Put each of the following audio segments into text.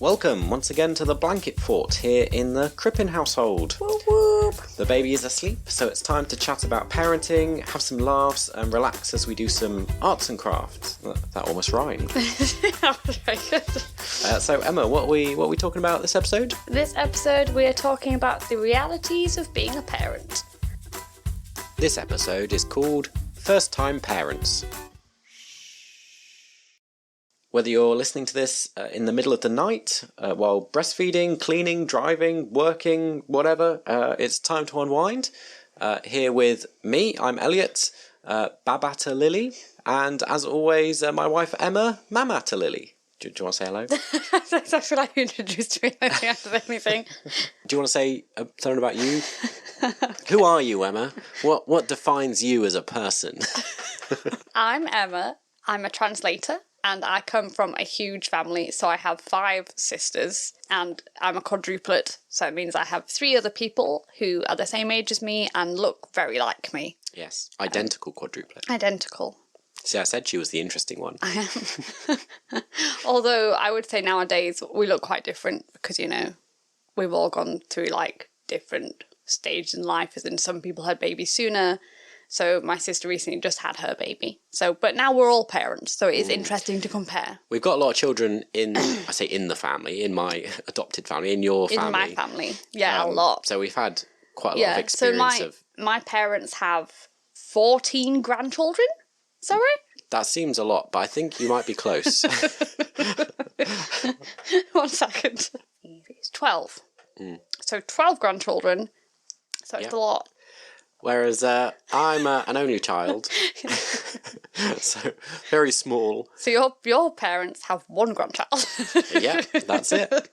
Welcome once again to the Blanket Fort here in the Crippen household. Whoop whoop. The baby is asleep, so it's time to chat about parenting, have some laughs and relax as we do some arts and crafts. That almost rhymed. That was very good. So Emma, what are we talking about this episode? This episode we are talking about the realities of being a parent. This episode is called First Time Parents. Whether you're listening to this in the middle of the night, while breastfeeding, cleaning, driving, working, whatever, it's time to unwind. Here with me, I'm Elliot, Babata Lily, and as always, my wife Emma, Mamata Lily. Do you want to say hello? That's actually like you introduced me after anything. Do you want to say something about you? Who are you, Emma? What defines you as a person? I'm Emma. I'm a translator. And I come from a huge family, so I have 5 sisters, and I'm a quadruplet, so it means I have 3 other people who are the same age as me and look very like me. Yes, identical quadruplet. Identical. See, I said she was the interesting one. I am. Although I would say nowadays we look quite different because, you know, we've all gone through, like, different stages in life, as in some people had babies sooner. So my sister recently just had her baby. But now we're all parents, so it is interesting to compare. We've got a lot of children in, I say in the family, in my adopted family, in your family. In my family, yeah, a lot. So we've had quite a lot of experience. So my parents have 14 grandchildren. Is that right? That seems a lot, but I think you might be close. 1 second. It's 12. So 12 grandchildren. So it's a lot. Whereas I'm an only child, so very small. So your parents have 1 grandchild. Yeah, that's it.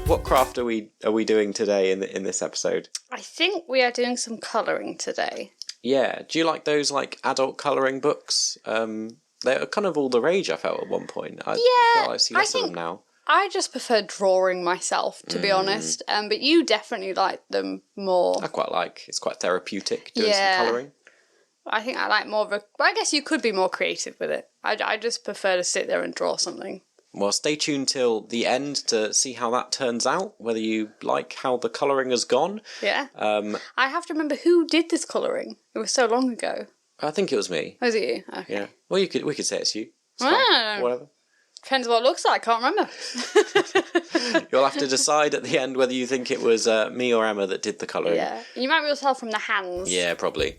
What craft are we doing today in this episode? I think we are doing some colouring today. Yeah. Do you like those like adult colouring books? They're kind of all the rage, I felt, at one point. I feel I see less of them now. I just prefer drawing myself, to be honest. But you definitely like them more. I quite like. It's quite therapeutic doing some colouring. I think I like more of a... Well, I guess you could be more creative with it. I just prefer to sit there and draw something. Well, stay tuned till the end to see how that turns out, whether you like how the colouring has gone. Yeah. I have to remember who did this colouring. It was so long ago. I think it was me. Was it you? Okay. Yeah. Well, we could say it's you. It's fine. Whatever. Depends what it looks like. Can't remember. You'll have to decide at the end whether you think it was me or Emma that did the colouring. Yeah. You might be able to tell from the hands. Yeah, probably.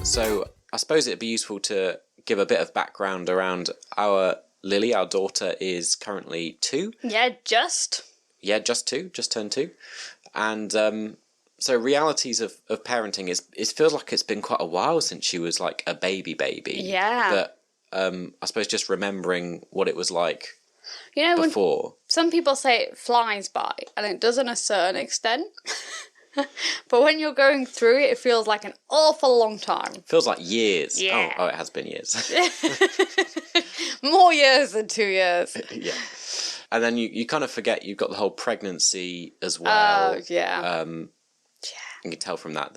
So I suppose it'd be useful to give a bit of background around our Lily. Our daughter is currently 2. Yeah, just 2, just turned 2. And so realities of parenting it feels like it's been quite a while since she was like a baby. Yeah. But I suppose just remembering what it was like When before. some people say it flies by, and it does in a certain extent. But when you're going through it, it feels like an awful long time. Feels like years. Yeah. Oh, it has been years. More years than 2 years. Yeah. And then you kind of forget you've got the whole pregnancy as well. Oh, yeah. You can tell from that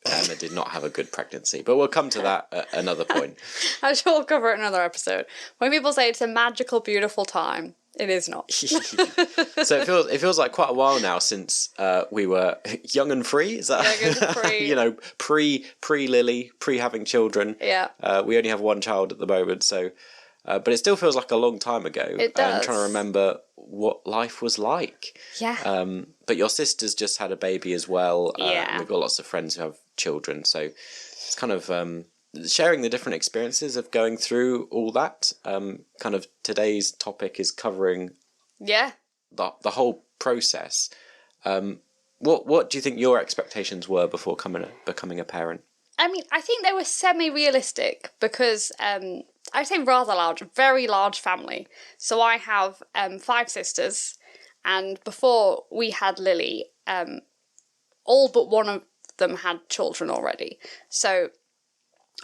Emma did not have a good pregnancy. But we'll come to that at another point. I'm sure we'll cover it in another episode. When people say it's a magical, beautiful time, it is not. So it feels like quite a while now since we were young and free. Is that young and free? You know, pre Lily, pre having children. Yeah. We only have 1 child at the moment, so but it still feels like a long time ago. It does. I'm trying to remember what life was like. Yeah. But your sister's just had a baby as well. Yeah. We've got lots of friends who have children, so it's kind of sharing the different experiences of going through all that. Kind of today's topic is covering the whole process. What do you think your expectations were before becoming a parent? I mean, I think they were semi-realistic because I'd say rather large, very large family. So I have 5 sisters, and before we had Lily, all but one of them had children already. So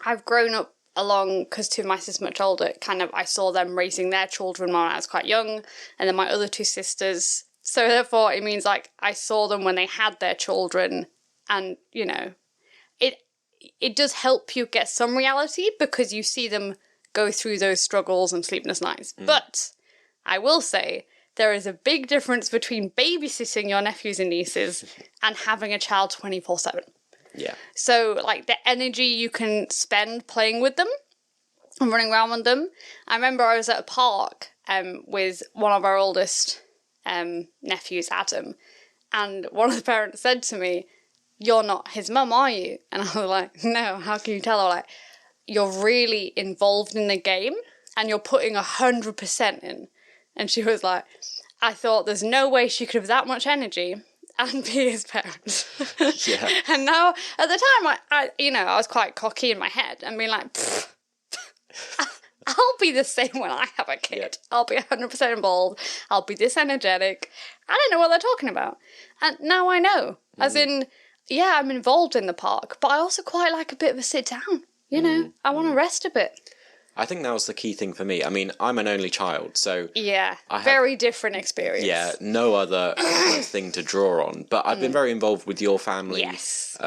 I've grown up along, because two of my sisters much older, kind of I saw them raising their children when I was quite young, and then my other two sisters. So therefore, it means like I saw them when they had their children, and you know, it does help you get some reality because you see them go through those struggles and sleepless nights. But I will say there is a big difference between babysitting your nephews and nieces and having a child 24/7. Yeah. So, like, the energy you can spend playing with them and running around with them. I remember I was at a park with one of our oldest nephews, Adam, and one of the parents said to me, "You're not his mum, are you?" And I was like, "No, how can you tell?" I was like, "You're really involved in the game and you're putting 100% in." And she was like, "I thought there's no way she could have that much energy and be his parent." Yeah. And now, at the time, I was quite cocky in my head and being like, I'll be the same when I have a kid. Yeah. I'll be 100% involved. I'll be this energetic. I don't know what they're talking about. And now I know. As in, yeah, I'm involved in the park, but I also quite like a bit of a sit down. You know, I want to rest a bit. I think that was the key thing for me. I mean, I'm an only child, so... Yeah, very different experience. Yeah, no other thing to draw on. But I've been very involved with your family. Yes.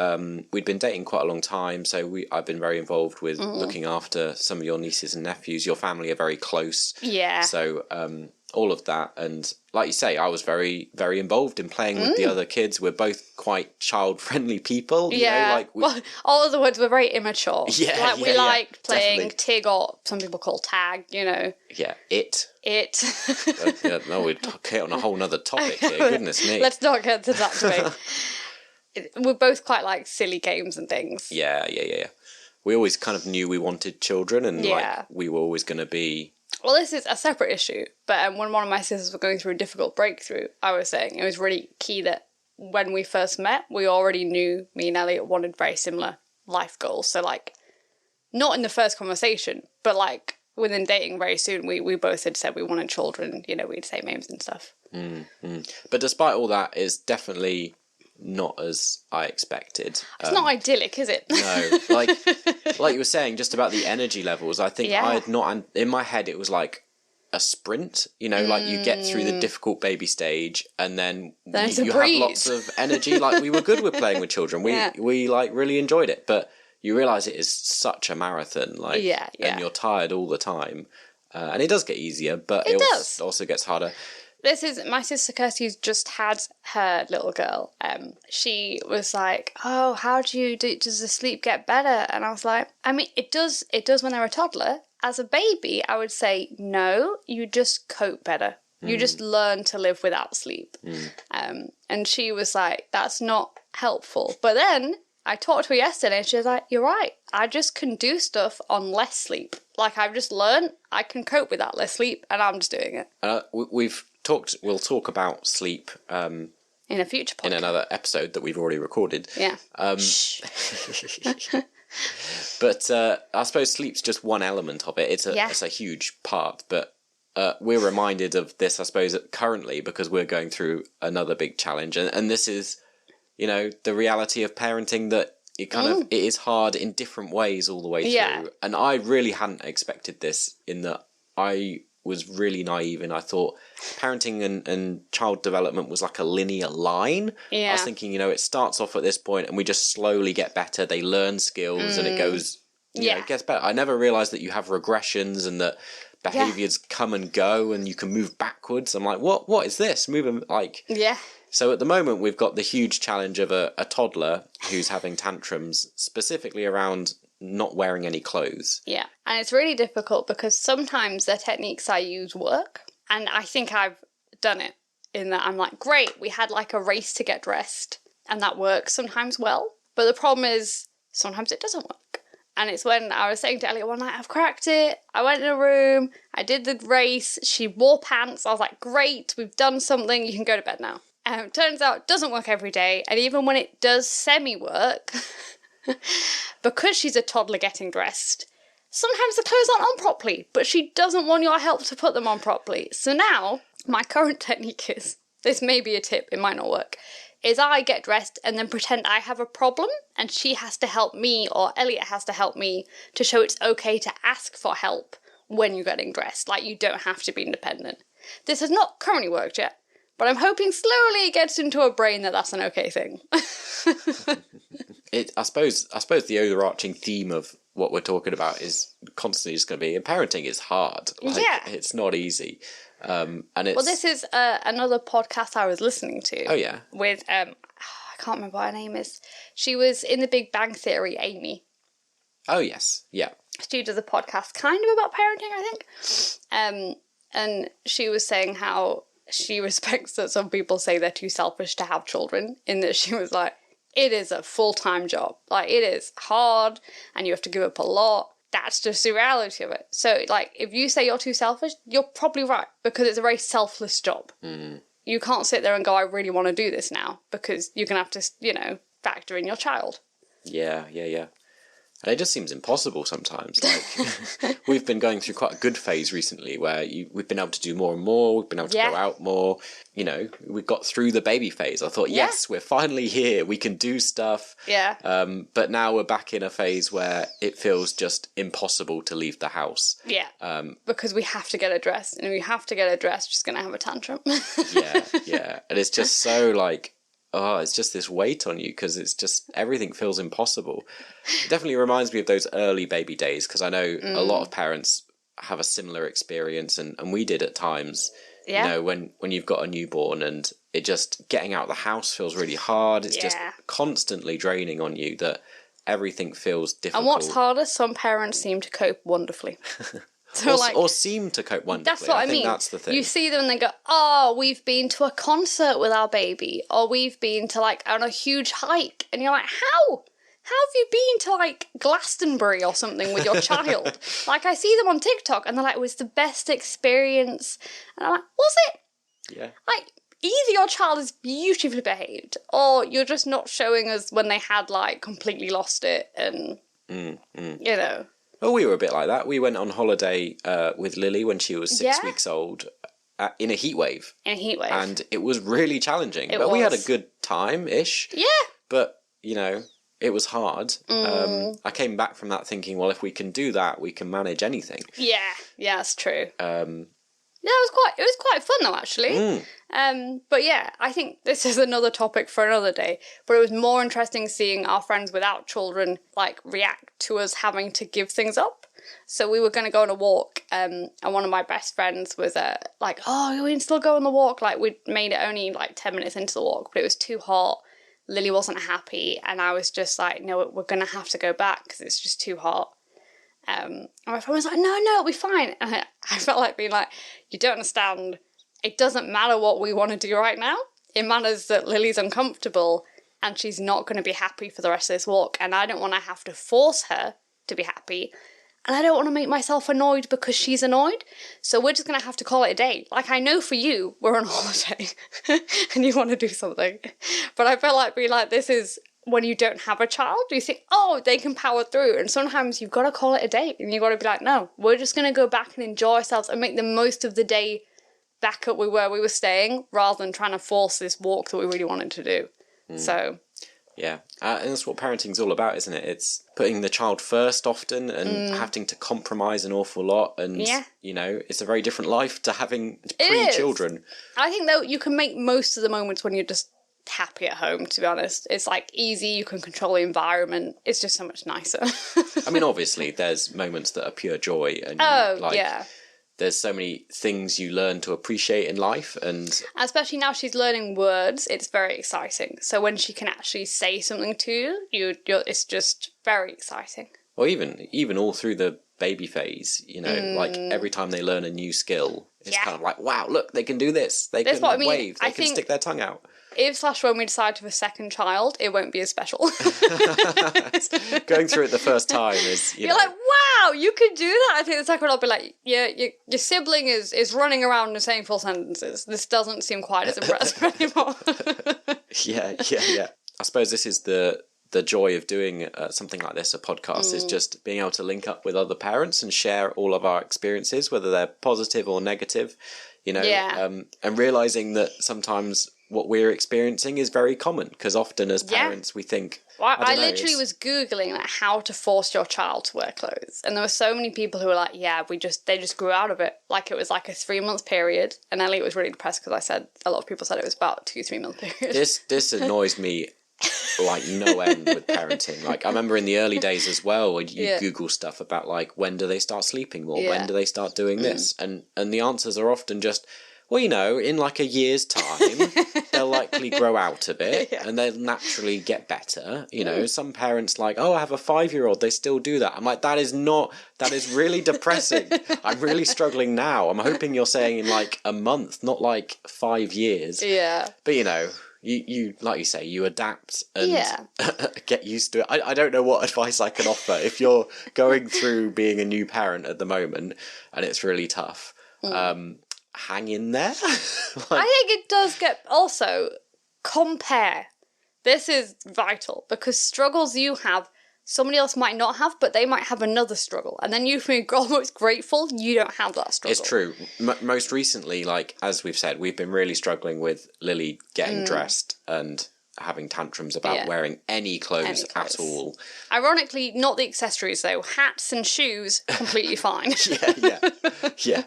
We'd been dating quite a long time, so I've been very involved with looking after some of your nieces and nephews. Your family are very close. Yeah. So all of that. And like you say, I was very, very involved in playing with the other kids. We're both quite child-friendly people. You know, well, all of the words were very immature. Yeah, like we liked playing definitely. Tig, or some people call tag, you know. Yeah, it. No, we'd get on a whole nother topic here. Goodness me. Let's not get to that debate. We're both quite like silly games and things. Yeah. We always kind of knew we wanted children, and like we were always going to be... Well, this is a separate issue, but when one of my sisters was going through a difficult breakthrough, I was saying it was really key that when we first met, we already knew me and Elliot wanted very similar life goals. So, like, not in the first conversation, but, like, within dating very soon, we both had said we wanted children, you know, we'd say names and stuff. But despite all that, it's definitely not as I expected. It's not idyllic, is it? No, like you were saying, just about the energy levels, I think I had not... In my head, it was like a sprint, you know, like you get through the difficult baby stage and then you have lots of energy. Like, we were good with playing with children. We like really enjoyed it, but you realise it is such a marathon, like, and you're tired all the time. And it does get easier, but it also gets harder. This is my sister Kirsty's just had her little girl. She was like, "Oh, how does the sleep get better?" And I was like, I mean, it does when they're a toddler. As a baby, I would say, no, you just cope better. You just learn to live without sleep. And she was like, that's not helpful. But then I talked to her yesterday and she was like, you're right. I just can do stuff on less sleep. Like, I've just learned I can cope with that less sleep and I'm just doing it. We'll talk about sleep in a future podcast. In another episode that we've already recorded. Yeah. But I suppose sleep's just one element of it. It's a huge part, but we're reminded of this, I suppose, currently because we're going through another big challenge. And this is, you know, the reality of parenting, that it is hard in different ways all the way through. And I really hadn't expected this, in that I was really naive and I thought parenting and child development was like a linear line. I was thinking, you know, it starts off at this point and we just slowly get better. They learn skills and it goes, you know, it gets better. I never realised that you have regressions and that behaviours come and go and you can move backwards. I'm like, what is this? Moving like... Yeah. So at the moment we've got the huge challenge of a toddler who's having tantrums, specifically around not wearing any clothes. Yeah, and it's really difficult because sometimes the techniques I use work, and I think I've done it in that I'm like, great, we had like a race to get dressed, and that works sometimes well, but the problem is sometimes it doesn't work. And it's when I was saying to Elliot one night, I've cracked it, I went in a room, I did the race, she wore pants, I was like, great, we've done something, you can go to bed now. Turns out it doesn't work every day, and even when it does semi-work... because she's a toddler getting dressed, sometimes the clothes aren't on properly, but she doesn't want your help to put them on properly. So now, my current technique is, this may be a tip, it might not work, is I get dressed and then pretend I have a problem and she has to help me, or Elliot has to help me to show it's okay to ask for help when you're getting dressed. Like, you don't have to be independent. This has not currently worked yet, but I'm hoping slowly it gets into her brain that that's an okay thing. I suppose the overarching theme of what we're talking about is constantly just going to be, and parenting is hard. Like, yeah. It's not easy. And it's... Well, this is another podcast I was listening to. Oh, yeah. With, I can't remember what her name is. She was in The Big Bang Theory, Amy. Oh, yes. Yeah. She does a podcast kind of about parenting, I think. And she was saying how she respects that some people say they're too selfish to have children, in that she was like, it is a full-time job. Like, it is hard, and you have to give up a lot. That's just the reality of it. So, like, if you say you're too selfish, you're probably right, because it's a very selfless job. Mm. You can't sit there and go, I really want to do this now, because you're going to have to, factor in your child. Yeah. And it just seems impossible sometimes. Like, we've been going through quite a good phase recently where we've been able to do more and more. We've been able to go out more. We got through the baby phase. I thought, yes, we're finally here. We can do stuff. Yeah. But now we're back in a phase where it feels just impossible to leave the house. Yeah. Because we have to get her dressed. And if we have to get her dressed, she's going to have a tantrum. Yeah. And it's just so like, it's just this weight on you because it's just, everything feels impossible. It definitely reminds me of those early baby days, because I know a lot of parents have a similar experience, and we did at times. Yeah. When you've got a newborn and it just, getting out of the house feels really hard. It's just constantly draining on you, that everything feels difficult. And what's harder, some parents seem to cope wonderfully. So or seem to cope wonderfully. That's what I mean. That's the thing. You see them and they go, we've been to a concert with our baby, or we've been to on a huge hike, and you're like, how? How have you been to Glastonbury or something with your child? I see them on TikTok and they're like, it was the best experience. And I'm like, was it? Yeah. Either your child is beautifully behaved, or you're just not showing us when they had completely lost it, and Well, we were a bit like that. We went on holiday with Lily when she was 6 weeks old in a heat wave. And it was really challenging. We had a good time-ish. Yeah. But, it was hard. I came back from that thinking, well, if we can do that, we can manage anything. Yeah, that's true. It was quite fun though, actually. But yeah, I think this is another topic for another day. But it was more interesting seeing our friends without children react to us having to give things up. So we were going to go on a walk, and one of my best friends was we can still go on the walk. We'd made it only 10 minutes into the walk, but it was too hot. Lily wasn't happy, and I was just no, we're going to have to go back because it's just too hot. And my friend was like, no, it'll be fine. And I felt like being you don't understand. It doesn't matter what we want to do right now. It matters that Lily's uncomfortable and she's not going to be happy for the rest of this walk. And I don't want to have to force her to be happy. And I don't want to make myself annoyed because she's annoyed. So we're just going to have to call it a day. I know for you, we're on holiday and you want to do something. But I felt like being this is... when you don't have a child, you think, they can power through. And sometimes you've got to call it a day. And you've got to be no, we're just going to go back and enjoy ourselves and make the most of the day back up where we were staying, rather than trying to force this walk that we really wanted to do. So... yeah. And that's what parenting's all about, isn't it? It's putting the child first often and having to compromise an awful lot. And, it's a very different life to having pre-children. I think, though, you can make most of the moments when you're just happy at home, to be honest. It's easy, you can control the environment. It's just so much nicer. I mean, obviously there's moments that are pure joy, and there's so many things you learn to appreciate in life, and especially now she's learning words, it's very exciting. So when she can actually say something to you, it's just very exciting. Or even all through the baby phase, every time they learn a new skill, it's kind of wow, look, they can do this, they can wave, they can stick their tongue out. If/when we decide to have a second child, it won't be as special. Going through it the first time is, You're wow, you can do that. I think the second one I'll be your sibling is running around and saying full sentences. This doesn't seem quite as impressive anymore. Yeah. I suppose this is the joy of doing something like this, a podcast, is just being able to link up with other parents and share all of our experiences, whether they're positive or negative. And realising that sometimes what we're experiencing is very common, because often as parents we think, well, I don't know, literally was Googling like how to force your child to wear clothes, and there were so many people who were like, yeah, they just grew out of it. Like it was like a 3-month period, and Elliot was really depressed because I said a lot of people said it was about 2-3 month period. This annoys me like no end with parenting. Like I remember in the early days as well, when you Google stuff about like when do they start sleeping more, when do they start doing this, and the answers are often just, well, you know, in like a year's time, they'll likely grow out of it and they'll naturally get better. You know, some parents like, oh, I have a 5-year-old, they still do that. I'm like, that is really depressing. I'm really struggling now. I'm hoping you're saying in like a month, not like 5 years. Yeah. But, you know, you like you say, you adapt and get used to it. I don't know what advice I can offer. If you're going through being a new parent at the moment and it's really tough, hang in there. I think it does get... Also, compare. This is vital, because struggles you have, somebody else might not have, but they might have another struggle. And then you feel almost grateful you don't have that struggle. It's true. Most recently, like, as we've said, we've been really struggling with Lily getting dressed and having tantrums about wearing any clothes at all. Ironically, not the accessories, though. Hats and shoes, completely fine. Yeah.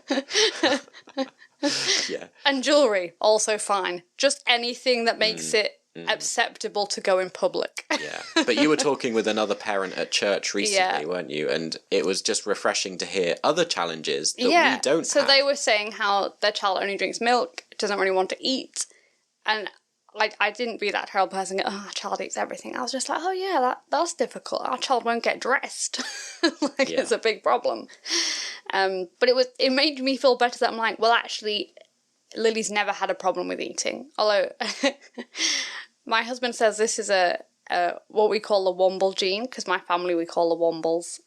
And jewellery, also fine. Just anything that makes it acceptable to go in public. Yeah. But you were talking with another parent at church recently, weren't you? And it was just refreshing to hear other challenges that we don't have. So they were saying how their child only drinks milk, doesn't really want to eat. And like, I didn't be that terrible person, oh, our child eats everything. I was just like, oh yeah, that's difficult. Our child won't get dressed. It's a big problem. But it made me feel better that I'm like, well, actually, Lily's never had a problem with eating. Although my husband says this is a what we call the Womble gene, because my family we call the Wombles.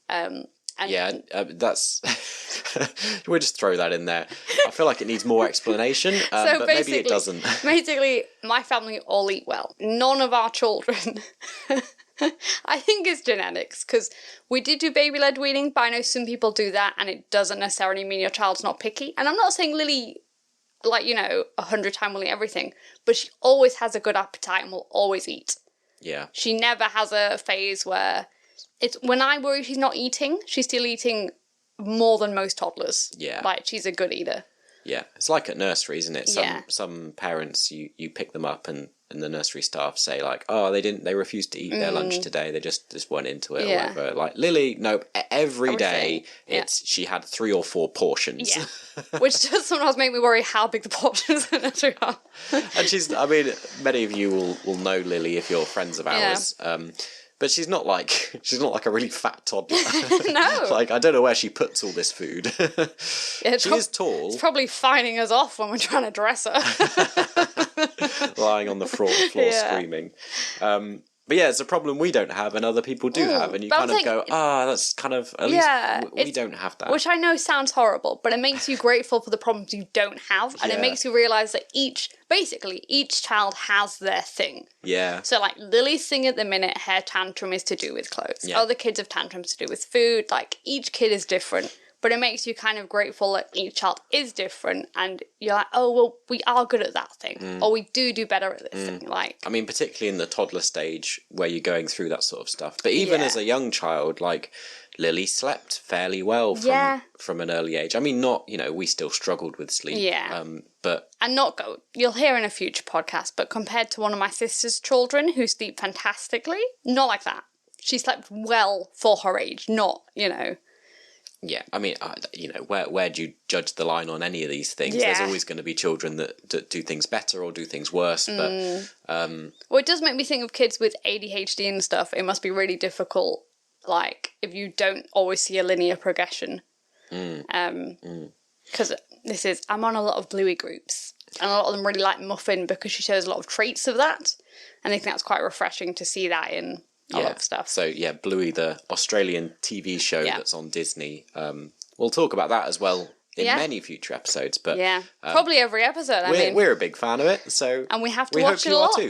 That's... We'll just throw that in there. I feel like it needs more explanation, but maybe it doesn't. Basically, my family all eat well. None of our children... I think it's genetics, because we did do baby-led weaning, but I know some people do that, and it doesn't necessarily mean your child's not picky. And I'm not saying Lily, 100-time will eat everything, but she always has a good appetite and will always eat. Yeah. She never has a phase where... When I worry she's not eating, she's still eating more than most toddlers. Yeah. Like, she's a good eater. Yeah. It's like at nursery, isn't it? Some parents, you pick them up and the nursery staff say like, oh, they refused to eat their lunch today. They just weren't into it or whatever. Like, Lily, nope, every day she had 3 or 4 portions. Yeah. Which does sometimes make me worry how big the portions in the nursery are. And many of you will know Lily if you're friends of ours. But she's not like a really fat toddler. No. Like, I don't know where she puts all this food. She is tall. It's probably fighting us off when we're trying to dress her. Lying on the floor screaming. But yeah, it's a problem we don't have and other people do have. And you kind of go, that's kind of, at least we don't have that. Which I know sounds horrible, but it makes you grateful for the problems you don't have. And it makes you realise that each child has their thing. Yeah. So like Lily's thing at the minute, her tantrum is to do with clothes. Yeah. Other kids have tantrums to do with food. Like each kid is different. But it makes you kind of grateful that each child is different, and you're like, oh, well, we are good at that thing, or we do better at this thing. Like, I mean, particularly in the toddler stage where you're going through that sort of stuff. But even as a young child, like, Lily slept fairly well from an early age. I mean, not, we still struggled with sleep. Yeah. But... And you'll hear in a future podcast, but compared to one of my sister's children who sleep fantastically, not like that. She slept well for her age, not, Yeah, I mean, where do you judge the line on any of these things? Yeah. There's always going to be children that do things better or do things worse, but... Well, it does make me think of kids with ADHD and stuff. It must be really difficult, like, if you don't always see a linear progression. Because I'm on a lot of Bluey groups, and a lot of them really like Muffin because she shows a lot of traits of that, and I think that's quite refreshing to see that in... a lot of stuff. So, Bluey, the Australian TV show that's on Disney. We'll talk about that as well in many future episodes. But probably every episode. We're a big fan of it, so and we have to watch it a lot. Too.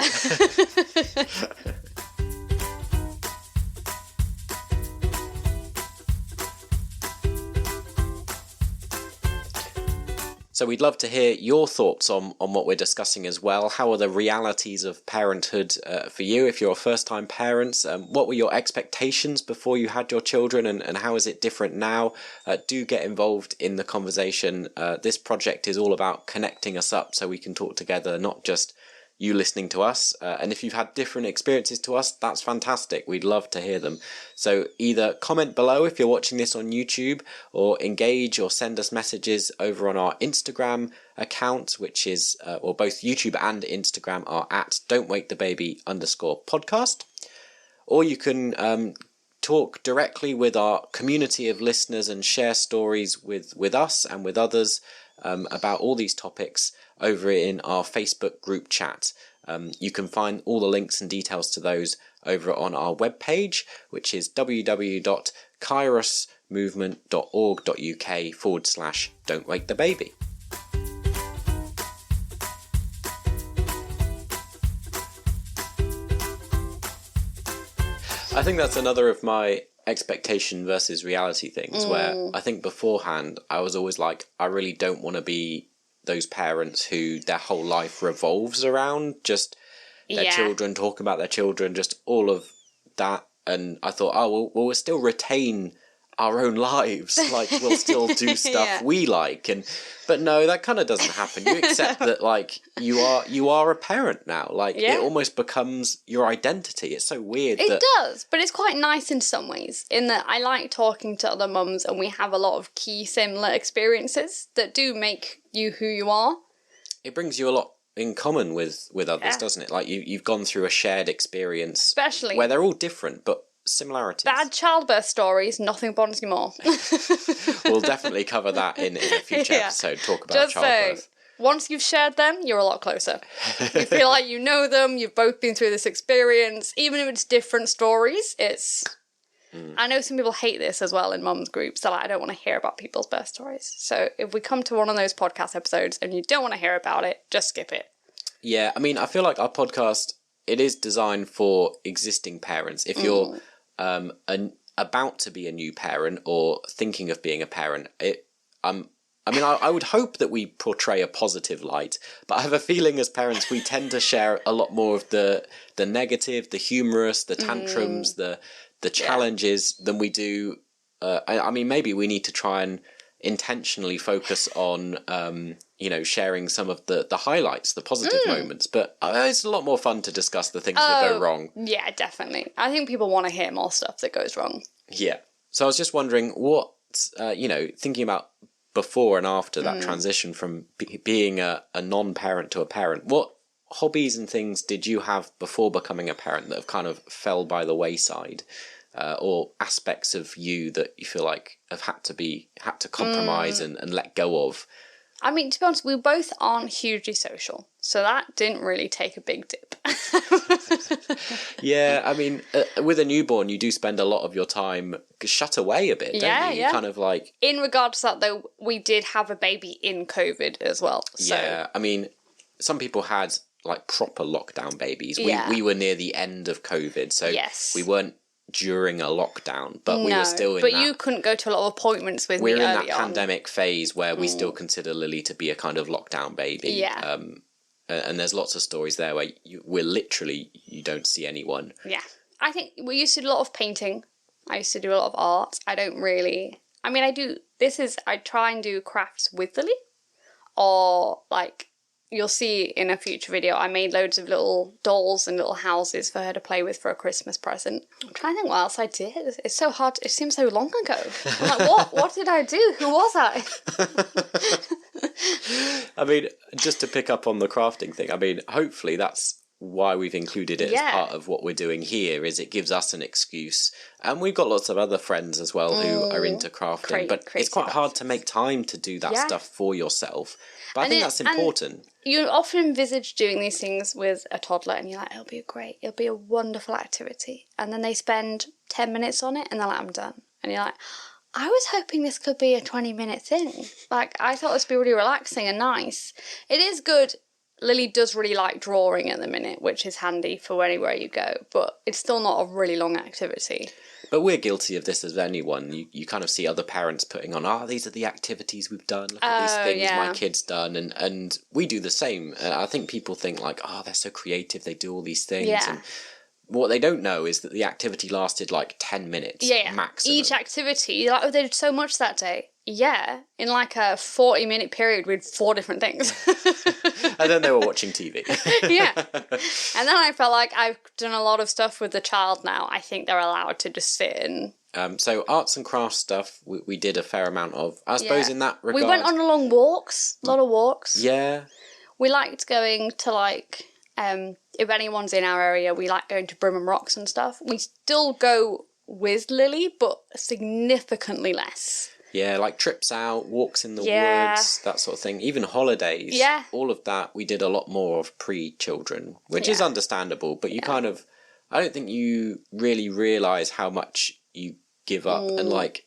So we'd love to hear your thoughts on what we're discussing as well. How are the realities of parenthood for you if you're a first-time parent? What were your expectations before you had your children, and how is it different now? Do get involved in the conversation. This project is all about connecting us up so we can talk together, not just you listening to us. And if you've had different experiences to us, that's fantastic. We'd love to hear them. So either comment below if you're watching this on YouTube, or engage or send us messages over on our Instagram account, which is, or both YouTube and Instagram are at don'twakethebaby_podcast. Or you can talk directly with our community of listeners and share stories with us and with others about all these topics over in our Facebook group chat. You can find all the links and details to those over on our webpage, which is www.kairosmovement.org.uk/don'twakethebaby. I think that's another of my expectation versus reality things, where I think beforehand I was always like, I really don't want to be those parents who their whole life revolves around just their children, talking about their children, just all of that. And I thought, oh, well, we'll still retain our own lives, like we'll still do stuff we like, but no, that kind of doesn't happen. You accept that, like, you are a parent now, like it almost becomes your identity. It's so weird. It does, but it's quite nice in some ways, in that I like talking to other mums, and we have a lot of key similar experiences that do make you who you are. It brings you a lot in common with others, doesn't it? Like you've gone through a shared experience, especially where they're all different but similarities. Bad childbirth stories, nothing bonds you more. We'll definitely cover that in a future episode. Talk about childbirth. Once you've shared them, you're a lot closer. You feel like you know them. You've both been through this experience, even if it's different stories. I know some people hate this as well in mums groups. They're like, I don't want to hear about people's birth stories. So if we come to one of those podcast episodes and you don't want to hear about it, just skip it. Yeah, I mean, I feel like our podcast, it is designed for existing parents. If you're about to be a new parent or thinking of being a parent, I would hope that we portray a positive light, but I have a feeling as parents we tend to share a lot more of the negative, the humorous, the tantrums, the challenges than we do. I mean, maybe we need to try and intentionally focus on sharing some of the highlights, the positive moments, but it's a lot more fun to discuss the things that go wrong. Yeah, definitely. I think people want to hear more stuff that goes wrong. Yeah. So I was just wondering what, thinking about before and after that transition from being a non-parent to a parent, what hobbies and things did you have before becoming a parent that have kind of fell by the wayside? Or aspects of you that you feel like have had to compromise and let go of? I mean, to be honest, we both aren't hugely social, so that didn't really take a big dip. Yeah, I mean, with a newborn, you do spend a lot of your time shut away a bit, don't you? You kind of like... In regards to that, though, we did have a baby in COVID as well. So. Yeah, I mean, some people had like proper lockdown babies. We were near the end of COVID, so we weren't during a lockdown, but we were still in you couldn't go to a lot of appointments with me early on. We're in that pandemic phase where we still consider Lily to be a kind of lockdown baby. Yeah. And there's lots of stories there where you don't see anyone. Yeah. I think we used to do a lot of painting. I used to do a lot of art. I try and do crafts with Lily, or like, you'll see in a future video, I made loads of little dolls and little houses for her to play with for a Christmas present. I'm trying to think what else I did. It's so hard. It seems so long ago. I'm like, what did I do? Who was I? I mean, just to pick up on the crafting thing, I mean, hopefully that's why we've included it as part of what we're doing here, is it gives us an excuse. And we've got lots of other friends as well who are into crafting, but it's quite hard to make time to do that stuff for yourself. But I think that's important. You often envisage doing these things with a toddler and you're like, it'll be a wonderful activity. And then they spend 10 minutes on it and they're like, I'm done. And you're like, I was hoping this could be a 20-minute thing. Like, I thought this would be really relaxing and nice. It is good Lily does really like drawing at the minute, which is handy for anywhere you go, but it's still not a really long activity. But we're guilty of this as anyone. You kind of see other parents putting on, these are the activities we've done. Look at these things my kid's done. And we do the same. I think people think like, they're so creative. They do all these things. Yeah. And what they don't know is that the activity lasted like 10 minutes maximum. Each activity, you're like, they did so much that day. Yeah, in like a 40-minute period, we had 4 different things. And then they were watching TV. Yeah. And then I felt like I've done a lot of stuff with the child now. I think they're allowed to just sit and... So arts and crafts stuff, we did a fair amount of. I suppose in that regard... We went on long walks, a lot of walks. Yeah. We liked going to like... if anyone's in our area, we like going to Brimham Rocks and stuff. We still go with Lily, but significantly less. Yeah, like trips out, walks in the woods, that sort of thing. Even holidays. Yeah. All of that we did a lot more of pre-children, which is understandable, but you kind of... I don't think you really realise how much you give up. And like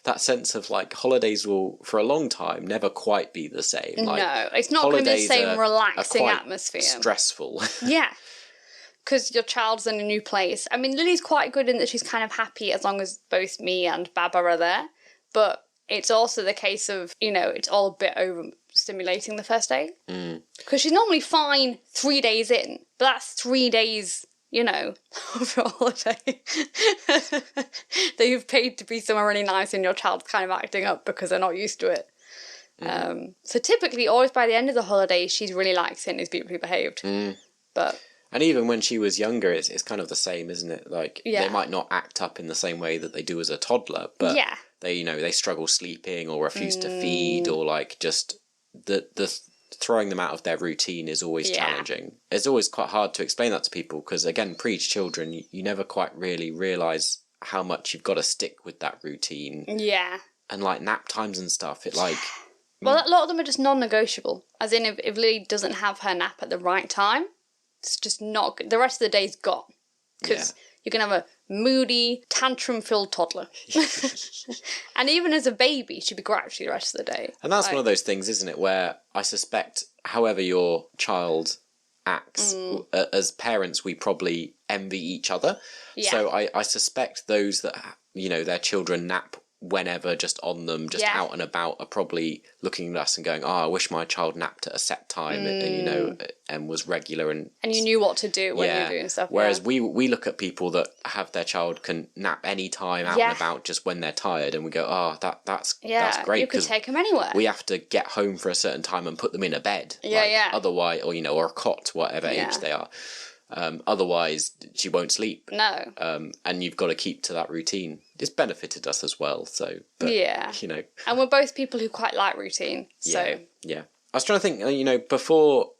that sense of like holidays will, for a long time, never quite be the same. Like, no, it's not going to be the same relaxing atmosphere. Stressful. Yeah. Because your child's in a new place. I mean, Lily's quite good in that she's kind of happy as long as both me and Baba are there. But it's also the case of, it's all a bit overstimulating the first day. Because she's normally fine 3 days in, but that's 3 days, of your holiday that you've paid to be somewhere really nice and your child's kind of acting up because they're not used to it. So typically, always by the end of the holiday, she's really likes it and is beautifully behaved. But... And even when she was younger, it's kind of the same, isn't it? Like, they might not act up in the same way that they do as a toddler, but they struggle sleeping or refuse to feed, or like just the throwing them out of their routine is always challenging. It's always quite hard to explain that to people because, again, pre-children, you never quite really realise how much you've got to stick with that routine. Yeah. And like nap times and stuff, it like... Well, a lot of them are just non-negotiable. As in, if Lily doesn't have her nap at the right time, it's just not good. The rest of the day's gone. Because you can have a moody, tantrum-filled toddler. And even as a baby, she'd be grouchy the rest of the day. And that's one of those things, isn't it, where I suspect however your child acts, as parents, we probably envy each other. Yeah. So I suspect those that, their children nap whenever, just on them, just out and about, are probably looking at us and going, I wish my child napped at a set time and was regular and you knew what to do when you're doing stuff. Whereas we look at people that have their child can nap any time out and about just when they're tired, and we go, that's great. You can take them anywhere. We have to get home for a certain time and put them in a bed. Otherwise, or a cot, whatever age they are. Otherwise, she won't sleep. No. And you've got to keep to that routine. It's benefited us as well, so... But, And we're both people who quite like routine, so... Yeah. I was trying to think, before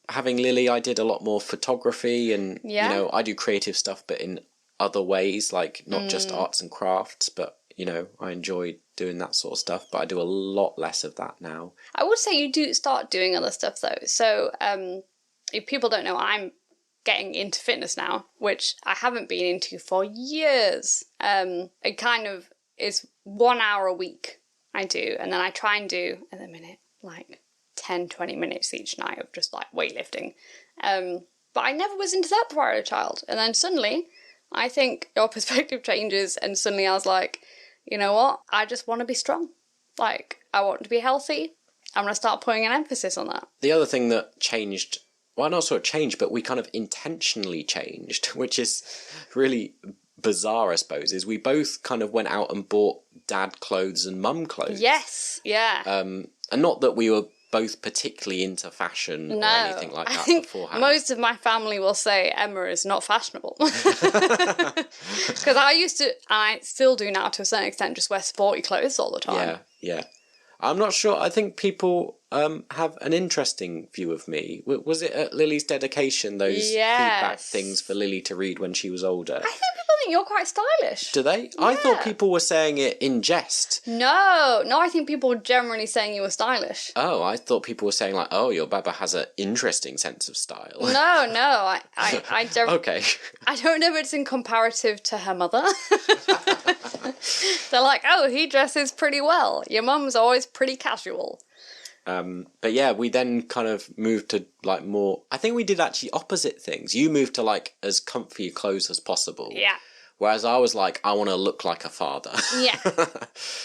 having Lily, I did a lot more photography and, I do creative stuff, but in other ways, like not just arts and crafts, but, I enjoy doing that sort of stuff, but I do a lot less of that now. I would say you do start doing other stuff, though. So, if people don't know, I'm getting into fitness now, which I haven't been into for years. It kind of is 1 hour a week I do, and then I try and do, at the minute, like 10-20 minutes each night of just like weightlifting. But I never was into that prior to child, and then suddenly I think your perspective changes, and suddenly I was like, you know what, I just want to be strong. Like, I want to be healthy. I'm going to start putting an emphasis on that. The other thing that changed, well, not sort of changed, but we kind of intentionally changed, which is really bizarre, I suppose, is we both kind of went out and bought dad clothes and mum clothes. Yes, yeah. And not that we were both particularly into fashion or anything like that beforehand. Most of my family will say Emma is not fashionable. Because I still do now to a certain extent, just wear sporty clothes all the time. Yeah. I'm not sure. I think people have an interesting view of me. Was it at Lily's dedication, those feedback things for Lily to read when she was older? I think people think you're quite stylish. Do they? Yeah. I thought people were saying it in jest. No, I think people were generally saying you were stylish. Oh, I thought people were saying like, oh, your Baba has an interesting sense of style. No, I don't. Okay. I don't know if it's in comparative to her mother. They're like, oh, he dresses pretty well. Your mum's always pretty casual. But yeah, we then kind of moved to like more. I think we did actually opposite things. You moved to like as comfy clothes as possible. Yeah. Whereas I was like, I want to look like a father. Yeah.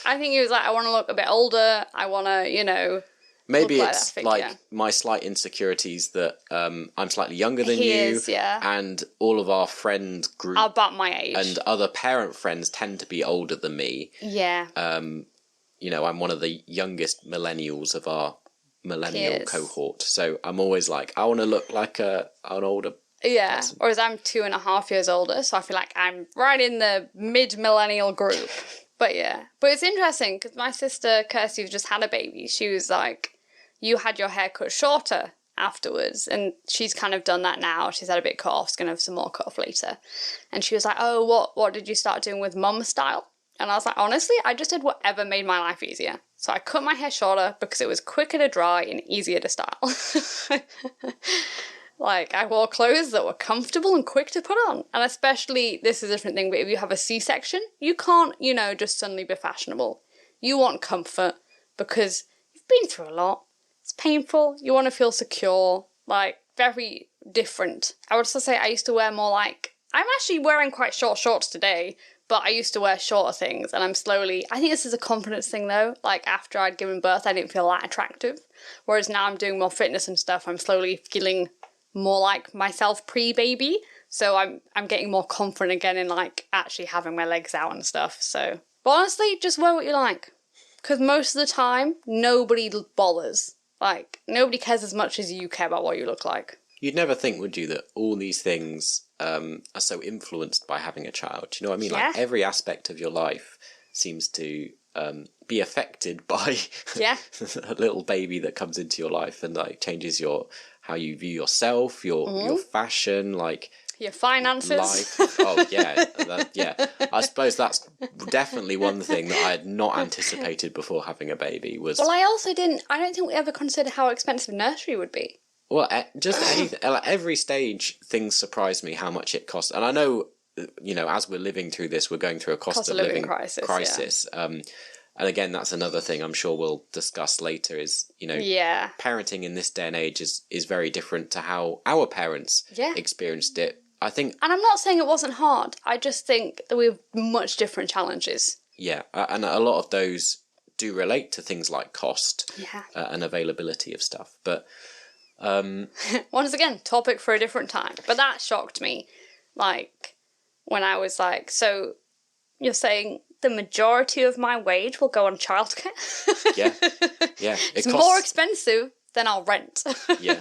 I think he was like, I want to look a bit older. I want to, you know. Maybe look it's like, like my slight insecurities that I'm slightly younger than He you. is, yeah. And all of our friend group. About my age. And other parent friends tend to be older than me. Yeah. You know, I'm one of the youngest millennials of our millennial Yes. cohort. So I'm always like, I want to look like an older Yeah, person. whereas I'm 2.5 years older, so I feel like I'm right in the mid-millennial group. But yeah, but it's interesting because my sister Kirsty just had a baby. She was like, you had your hair cut shorter afterwards, and she's kind of done that now. She's had a bit cut off, she's going to have some more cut off later. And she was like, oh, what did you start doing with mum style? And I was like, honestly, I just did whatever made my life easier. So I cut my hair shorter because it was quicker to dry and easier to style. Like, I wore clothes that were comfortable and quick to put on. And especially, this is a different thing, but if you have a C-section, you can't, you know, just suddenly be fashionable. You want comfort because you've been through a lot. It's painful. You want to feel secure. Like, very different. I would also say I used to wear more like... I'm actually wearing quite short shorts today, but I used to wear shorter things, and I'm slowly... I think this is a confidence thing, though. Like, after I'd given birth, I didn't feel that attractive. Whereas now I'm doing more fitness and stuff, I'm slowly feeling more like myself pre-baby, so I'm getting more confident again in like actually having my legs out and stuff. So, but honestly, just wear what you like, because most of the time nobody bothers. Like, nobody cares as much as you care about what you look like. You'd never think, would you, that all these things are so influenced by having a child? Do you know what I mean? Yeah. Like, every aspect of your life seems to be affected by Yeah. a little baby that comes into your life and like changes how you view yourself, your fashion, like Your finances. life. Oh yeah, yeah. I suppose that's definitely one thing that I had not anticipated before having a baby was. Well, I also didn't. I don't think we ever considered how expensive nursery would be. Well, just anything. Like every stage, things surprise me how much it costs, and I know, you know, as we're living through this, we're going through a cost of living crisis. And again, that's another thing I'm sure we'll discuss later is, you know, parenting in this day and age is very different to how our parents experienced it. I think... And I'm not saying it wasn't hard. I just think that we have much different challenges. Yeah, and a lot of those do relate to things like cost and availability of stuff. But... Once again, topic for a different time. But that shocked me. Like, when I was like, so you're saying... the majority of my wage will go on childcare. Yeah. It's more expensive than our rent. Yeah,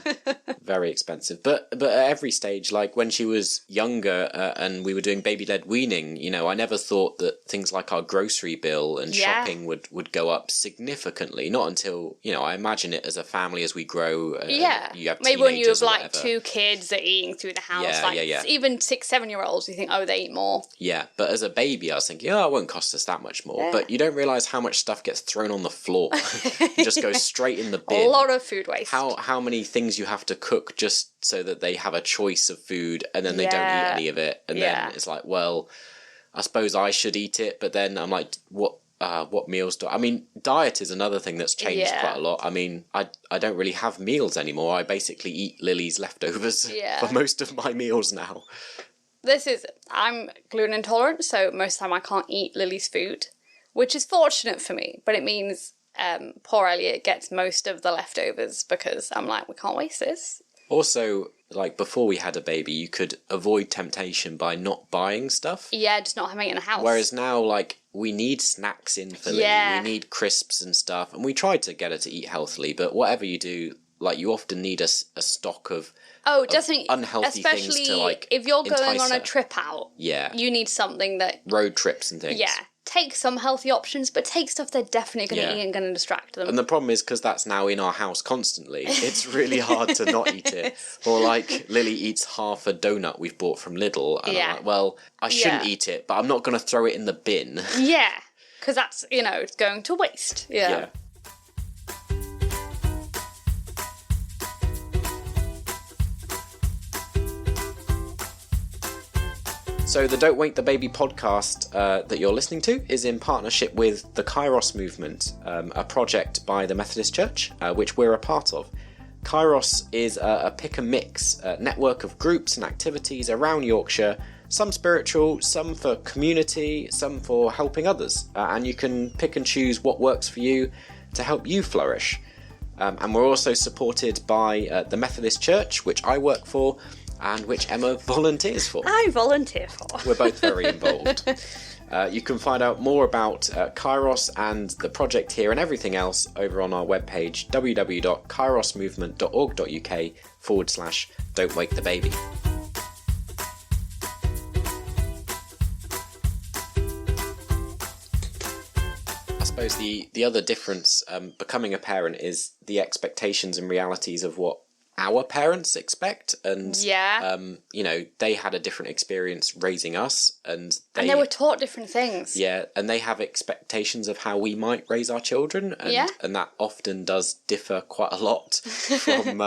very expensive. But at every stage, like when she was younger and we were doing baby-led weaning, you know, I never thought that things like our grocery bill and shopping would go up significantly. Not until, you know, I imagine it as a family as we grow. You have maybe when you have like 2 kids that are eating through the house. Even 6-7-year-olds, you think, oh, they eat more. Yeah, but as a baby, I was thinking, it won't cost us that much more. But you don't realise how much stuff gets thrown on the floor. It just goes straight in the bin. A lot of food waste. How many things you have to cook just so that they have a choice of food and then they don't eat any of it. And then it's like, well, I suppose I should eat it. But then I'm like, what meals do I mean, diet is another thing that's changed quite a lot. I mean, I don't really have meals anymore. I basically eat Lily's leftovers for most of my meals now. I'm gluten intolerant, so most of the time I can't eat Lily's food, which is fortunate for me, but it means poor Elliot gets most of the leftovers because I'm like, we can't waste this. Also, like before we had a baby, you could avoid temptation by not buying stuff. Yeah, just not having it in the house. Whereas now, like, we need snacks in for Lily. We need crisps and stuff, and we tried to get her to eat healthily, but whatever you do, like, you often need a stock of unhealthy things to, like, if you're going on a trip out, you need something that... road trips and things. Yeah. Take some healthy options, but take stuff they're definitely going to eat and going to distract them. And the problem is, because that's now in our house constantly, it's really hard to not eat it. Or, like, Lily eats half a donut we've bought from Lidl, and I'm like, well, I shouldn't eat it, but I'm not going to throw it in the bin. Yeah, because that's, you know, it's going to waste. Yeah. So the Don't Wake the Baby podcast that you're listening to is in partnership with the Kairos Movement, a project by the Methodist Church, which we're a part of. Kairos is a pick and mix network of groups and activities around Yorkshire, some spiritual, some for community, some for helping others, and you can pick and choose what works for you to help you flourish. And we're also supported by the Methodist Church, which I work for, and which Emma volunteers for. I volunteer for. We're both very involved. You can find out more about Kairos and the project here and everything else over on our webpage, www.kairosmovement.org.uk/Don't Wake the Baby. I suppose the other difference becoming a parent is the expectations and realities of what our parents expect, and they had a different experience raising us, and they were taught different things. Yeah, and they have expectations of how we might raise our children, and that often does differ quite a lot from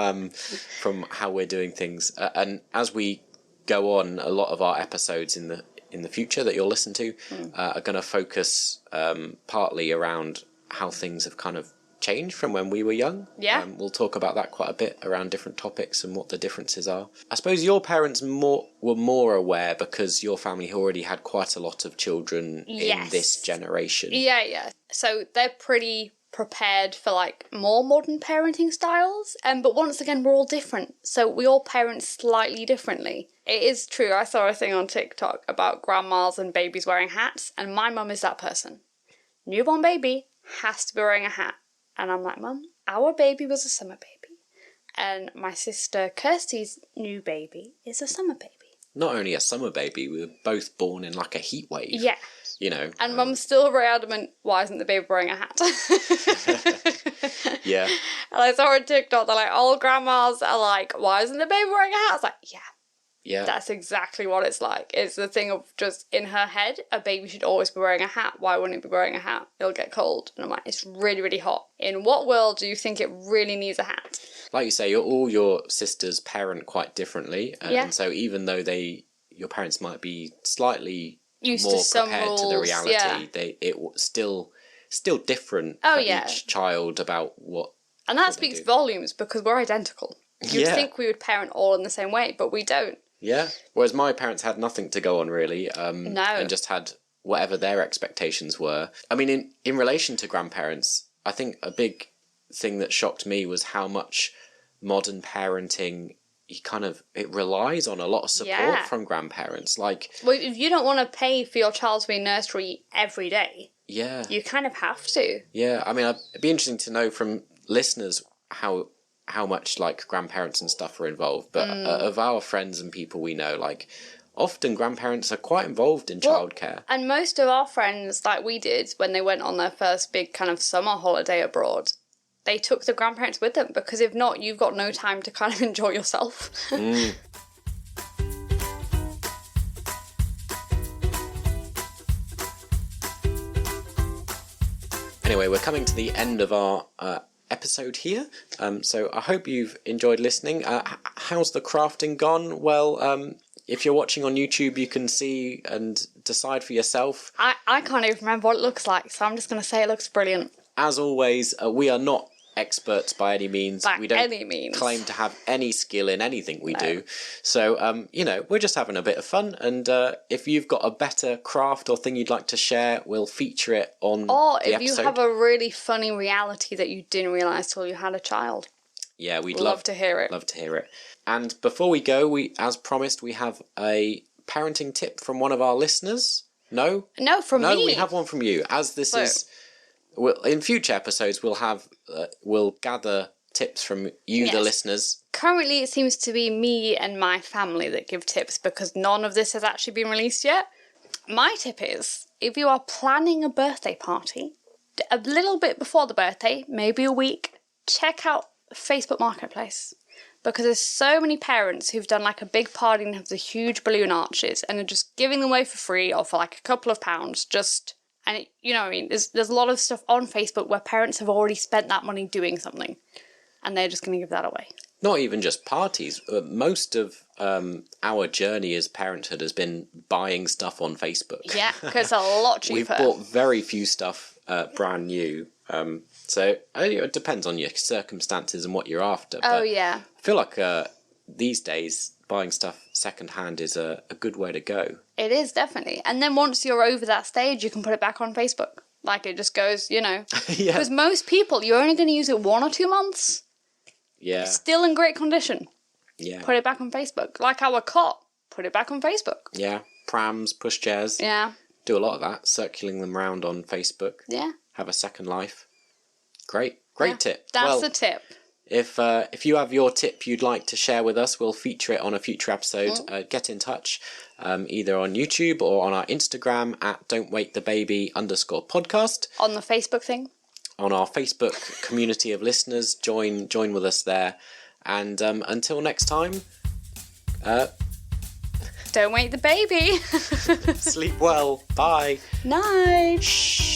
how we're doing things. And as we go on, a lot of our episodes in the future that you'll listen to are going to focus partly around how things have kind of changed from when we were young. Yeah. We'll talk about that quite a bit around different topics and what the differences are. I suppose your parents were more aware because your family already had quite a lot of children in this generation. Yeah. So they're pretty prepared for like more modern parenting styles. But once again, we're all different. So we all parent slightly differently. It is true. I saw a thing on TikTok about grandmas and babies wearing hats, and my mum is that person. Newborn baby has to be wearing a hat. And I'm like, Mum, our baby was a summer baby. And my sister Kirsty's new baby is a summer baby. Not only a summer baby, we were both born in like a heat wave. Yeah. You know. And Mum's still very adamant, why isn't the baby wearing a hat? Yeah. And I saw on TikTok, they're like, all grandmas are like, why isn't the baby wearing a hat? I was like, yeah. Yeah. That's exactly what it's like. It's the thing of just in her head, a baby should always be wearing a hat. Why wouldn't it be wearing a hat? It'll get cold. And I'm like, it's really, really hot. In what world do you think it really needs a hat? Like you say, all your sisters parent quite differently. And so even though your parents might be slightly used more to some prepared rules, to the reality, it still different for each child about what. And that speaks volumes because we're identical. You'd think we would parent all in the same way, but we don't. Yeah. Whereas my parents had nothing to go on really, No. and just had whatever their expectations were. I mean, in relation to grandparents, I think a big thing that shocked me was how much modern parenting it relies on a lot of support from grandparents. Like, well, if you don't want to pay for your child to be in nursery every day, you kind of have to. Yeah, I mean, it'd be interesting to know from listeners how much like grandparents and stuff are involved, but of our friends and people we know, like often grandparents are quite involved in childcare. And most of our friends, like we did when they went on their first big kind of summer holiday abroad, they took the grandparents with them, because if not, you've got no time to kind of enjoy yourself. Anyway, we're coming to the end of our episode here, so I hope you've enjoyed listening. How's the crafting gone? Well, if you're watching on YouTube, you can see and decide for yourself. I can't even remember what it looks like, so I'm just going to say it looks brilliant. As always, we are not experts by any means. By we don't any means claim to have any skill in anything we do. So, we're just having a bit of fun. And if you've got a better craft or thing you'd like to share, we'll feature it on the episode. Or if you have a really funny reality that you didn't realise till you had a child. Yeah, we'd love to hear it. Love to hear it. And before we go, as promised, we have a parenting tip from one of our listeners. No, from me. No, we have one from you. As this is... Well, in future episodes, we'll gather tips from you, the listeners. Currently, it seems to be me and my family that give tips because none of this has actually been released yet. My tip is, if you are planning a birthday party, a little bit before the birthday, maybe a week, check out Facebook Marketplace. Because there's so many parents who've done like a big party and have the huge balloon arches and are just giving them away for free or for like a couple of pounds, And you know what I mean? There's a lot of stuff on Facebook where parents have already spent that money doing something, and they're just going to give that away. not even just parties. Most of our journey as parenthood has been buying stuff on Facebook. Yeah, because a lot cheaper. We've bought very few stuff brand new. So it depends on your circumstances and what you're after. Oh, But yeah. I feel like these days buying stuff secondhand is a good way to go. It is, definitely. And then once you're over that stage, you can put it back on Facebook. Like, it just goes, Yeah. Because most people, you're only going to use it 1 or 2 months. Yeah. Still in great condition. Yeah. Put it back on Facebook. Like our cot, put it back on Facebook. Yeah. Prams, pushchairs. Yeah. Do a lot of that, circulating them around on Facebook. Yeah. Have a second life. Great Yeah. tip. That's the tip. If you have your tip you'd like to share with us, we'll feature it on a future episode. Get in touch, either on YouTube or on our Instagram at don'twakethebaby_podcast. On the Facebook thing. On our Facebook community of listeners, join with us there. And until next time, Don't wake the baby. sleep well. Bye. Night. Shh.